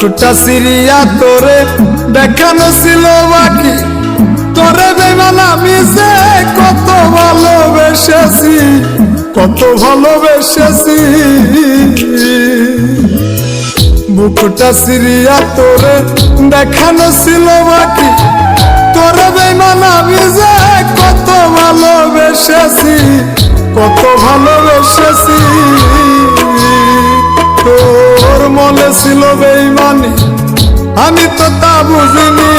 বুকটা সিরিয়া তোরে দেখানো ছিল বাকি, তোরে বেমান আমি যে কত ভালোবেসেছি, কত ভালোবেসেছি। বুকটা সিরিয়া তোরে দেখানো ছিল বাকি, তোরে বেমান আমি যে কত ভালোবেসেছি, কত ভালোবেসেছি। তোর মনে ছিল বেইমানি, আমি তো তা বুঝিনি।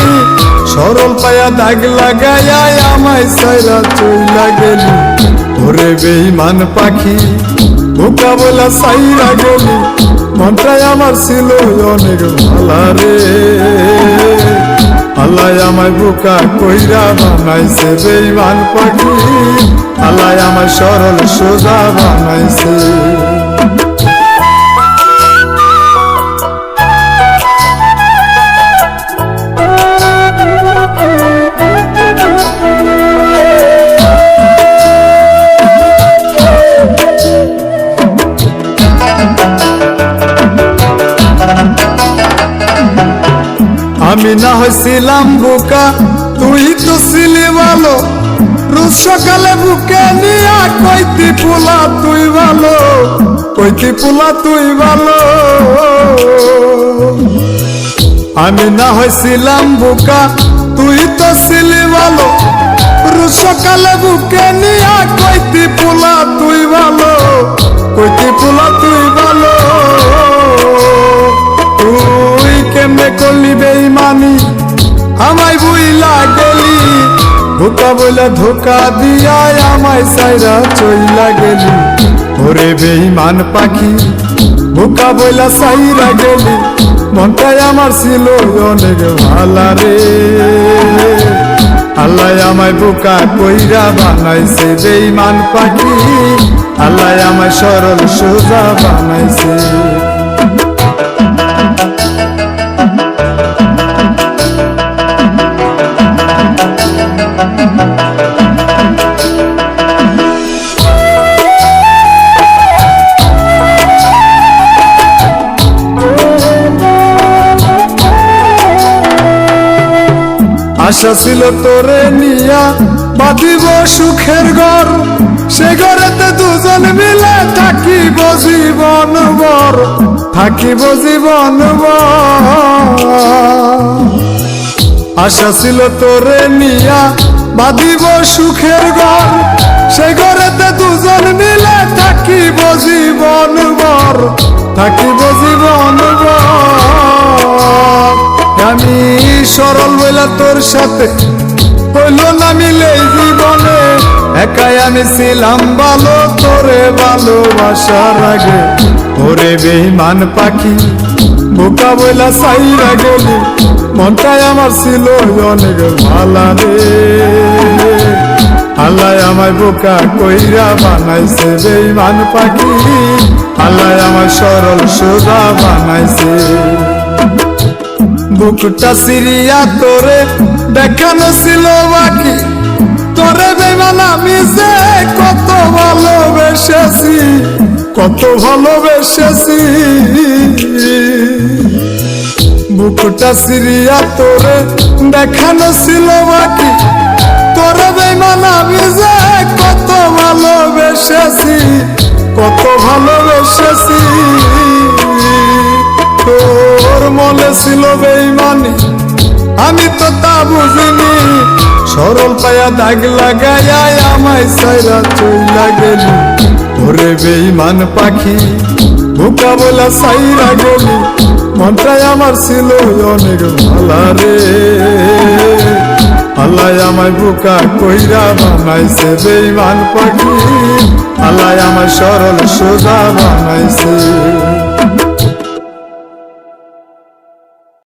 সরল পায়া দাগ লাগাইয়া আমায় সাইরা চইলা গেলি, তোরে বেইমান পাখি বোকা বলা সাইরা গেলি। মনটাই আমার ছিল অনেক ভালা রে, আল্লাহ আমায় বোকা কইরা বানাইছে বেইমান পাখি, আল্লাহ আমায় সরল সোজা বানাইছে। আমি না হয়েছিলাম বোকা, তুই তো ছিলি ভালো। রোজ সকালে বুকে নিয়া কইতি পোলা তুই ভালো, কইতি পোলা তুই ভালো। আমি না হয়েছিলাম বোকা, তুই তো ছিলি ভালো। রোজ সকালে বুকে নিয়া কইতি পোলা তুই ভালো, কইতি পোলা তুই ভালো। তুই কেমনে করলি বেইমানি আমায় বুইলা গেলি, ধোকা বইলা ধোকা দিয়া আমায় সাইরা চইলা গেলি। ওরে বেইমান পাখি ধোকা বইলা সাইরা গেলি, মনটাই আমার ছিল অনেক ভালা রে, আল্লাহ আমায় বোকা কইরা বানাইছে বেইমান পাখি, আল্লাহ আমায় সরল সোজা বানাইছে। আশা ছিল তোরে নিয়া বাঁধিব সুখের ঘর, সে ঘরেতে দুজন মিলে থাকিব জীবন ভর, থাকিব জীবন ভর। আশা ছিল তোরে নিয়া বাঁধিব সুখের ঘর, সে ঘরেতে দুজন মিলে থাকিব জীবন ভর, থাকিব জীবন ভর। আমি সরল বইলা তোর সাথে হইল না মিলে জীবনে, একাই আমি ছিলাম ভালো তোরে ভালোবাসার আগে। তোরে বেইমান পাখি বোকা বইলা সাইরা গেলি, মনটাই আমার ছিল অনেক ভালা রে, আল্লাহ আমায় বোকা কইরা বানাইছে বেইমান পাখি, আল্লাহ আমায় সরল সোজা বানাইছে। বুকটা সিরিয়া তোরে দেখানো ছিল বাকি, তোরে বেইমান আমি যে কত ভালোবেসেছি, কত ভালোবেসেছি। বুকটা সিরিয়া তোরে দেখানো ছিল বাকি, তোরে বেইমান আমি যে কত ভালোবেসেছি, কত ভালোবেসেছি। তোর মনে ছিল বেইমানি, আমি তো তা বুঝিনি। সরল পায়া দাগ লাগাইয়া আমায় সাইরা চইলা গেলি, তোরে বেইমান পাখি বোকা বলা সাইরা গেলি, মনটাই আমার ছিল অনেক ভালা রে, আল্লাহ আমায় বোকা কইরা বানাইছে বেইমান পাখি, আল্লাহ আমায় সরল সোজা বানাইছে।